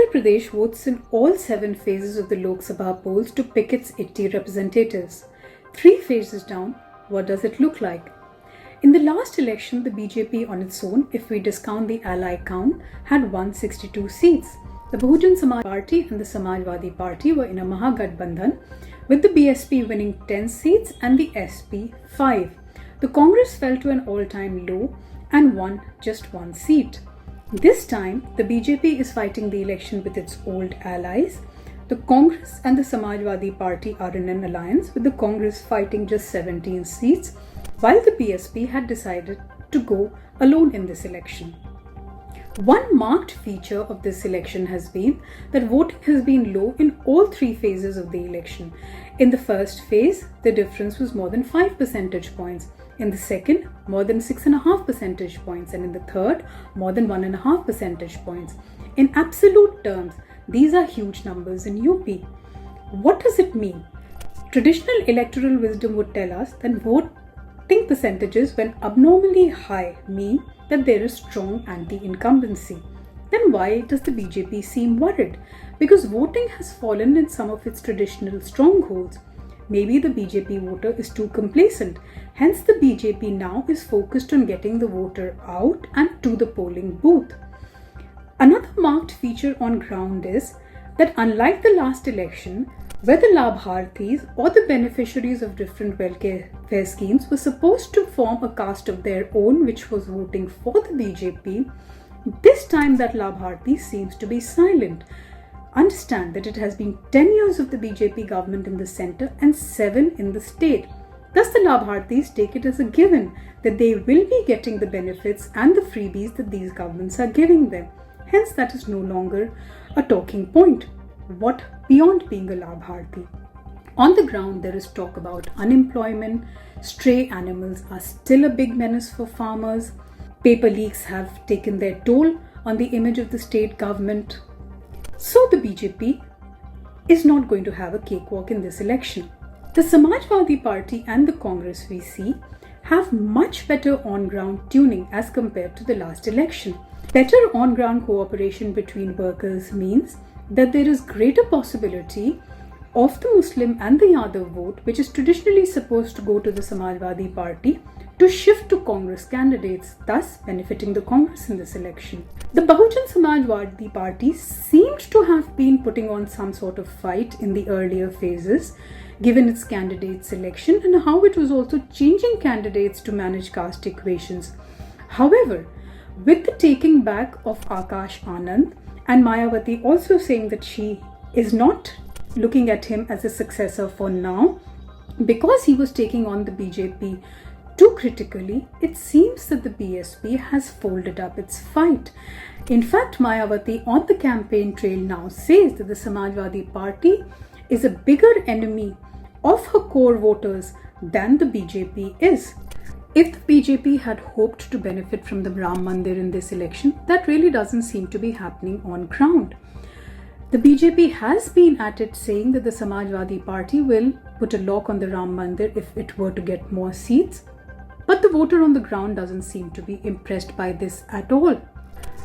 Uttar Pradesh votes in all 7 phases of the Lok Sabha polls to pick its 80 representatives. 3 phases down, what does it look like? In the last election, the BJP on its own, if we discount the ally count, had 162 seats. The Bahujan Samaj Party and the Samajwadi Party were in a Mahagathbandhan, with the BSP winning 10 seats and the SP 5. The Congress fell to an all-time low and won just 1 seat. This time, the BJP is fighting the election with its old allies. The Congress and the Samajwadi Party are in an alliance, with the Congress fighting just 17 seats, while the BSP had decided to go alone in this election. One marked feature of this election has been that voting has been low in all 3 phases of the election. In the first phase, the difference was more than 5 percentage points. In the second, more than 6.5 percentage points, and in the third, more than 1.5 percentage points. In absolute terms, these are huge numbers in UP. What does it mean? Traditional electoral wisdom would tell us that voting percentages, when abnormally high, mean that there is strong anti-incumbency. Then why does the BJP seem worried? Because voting has fallen in some of its traditional strongholds. Maybe the BJP voter is too complacent. Hence, the BJP now is focused on getting the voter out and to the polling booth. Another marked feature on ground is that unlike the last election, where the Labharthis or the beneficiaries of different welfare schemes were supposed to form a caste of their own which was voting for the BJP, this time that Labharthi seems to be silent. Understand that it has been 10 years of the BJP government in the centre and 7 in the state. Thus the Labharthis take it as a given that they will be getting the benefits and the freebies that these governments are giving them. Hence that is no longer a talking point. What beyond being a Labharthi? On the ground there is talk about unemployment, stray animals are still a big menace for farmers, paper leaks have taken their toll on the image of the state government. So the BJP is not going to have a cakewalk in this election. The Samajwadi Party and the Congress we see have much better on-ground tuning as compared to the last election. Better on-ground cooperation between workers means that there is greater possibility of the Muslim and the Yadav vote, which is traditionally supposed to go to the Samajwadi Party, to shift to Congress candidates, thus benefiting the Congress in this election. The Bahujan Samajwadi Party seemed to have been putting on some sort of fight in the earlier phases, given its candidate selection and how it was also changing candidates to manage caste equations. However, with the taking back of Akash Anand and Mayawati also saying that she is not looking at him as a successor for now, because he was taking on the BJP too critically, it seems that the BSP has folded up its fight. In fact, Mayawati on the campaign trail now says that the Samajwadi Party is a bigger enemy of her core voters than the BJP is. If the BJP had hoped to benefit from the Ram Mandir in this election, that really doesn't seem to be happening on ground. The BJP has been at it saying that the Samajwadi Party will put a lock on the Ram Mandir if it were to get more seats. But the voter on the ground doesn't seem to be impressed by this at all.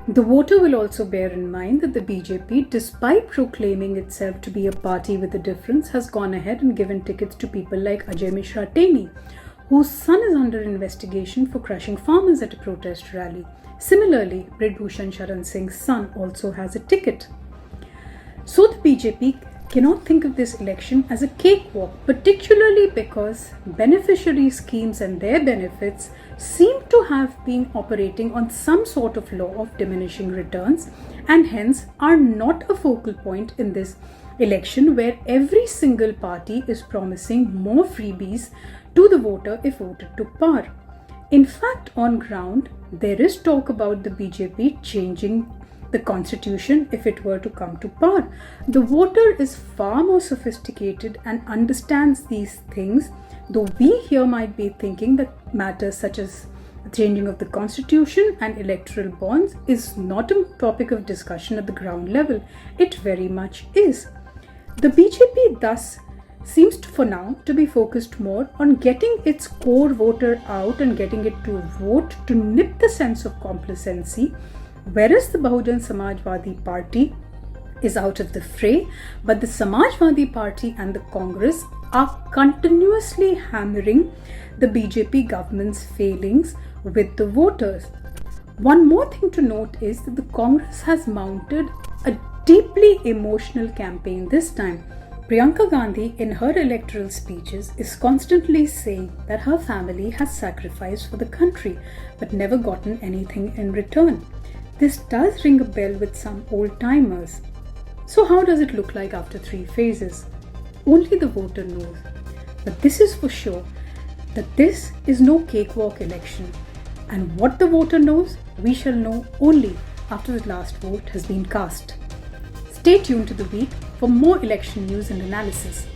The voter will also bear in mind that the BJP, despite proclaiming itself to be a party with a difference, has gone ahead and given tickets to people like Ajay Mishra Teni, whose son is under investigation for crushing farmers at a protest rally. Similarly, Bridbhushan Sharan Singh's son also has a ticket. So the BJP cannot think of this election as a cakewalk, particularly because beneficiary schemes and their benefits seem to have been operating on some sort of law of diminishing returns and hence are not a focal point in this election, where every single party is promising more freebies to the voter if voted to power. In fact, on ground, there is talk about the BJP changing the constitution if it were to come to power. The voter is far more sophisticated and understands these things, though we here might be thinking that matters such as the changing of the constitution and electoral bonds is not a topic of discussion at the ground level. It very much is. The BJP thus seems to, for now, to be focused more on getting its core voter out and getting it to vote to nip the sense of complacency, whereas the Bahujan Samajwadi Party is out of the fray, but the Samajwadi Party and the Congress are continuously hammering the BJP government's failings with the voters. One more thing to note is that the Congress has mounted a deeply emotional campaign this time. Priyanka Gandhi, in her electoral speeches, is constantly saying that her family has sacrificed for the country but never gotten anything in return. This does ring a bell with some old-timers. So how does it look like after 3 phases? Only the voter knows. But this is for sure, that this is no cakewalk election. And what the voter knows, we shall know only after the last vote has been cast. Stay tuned to The Week for more election news and analysis.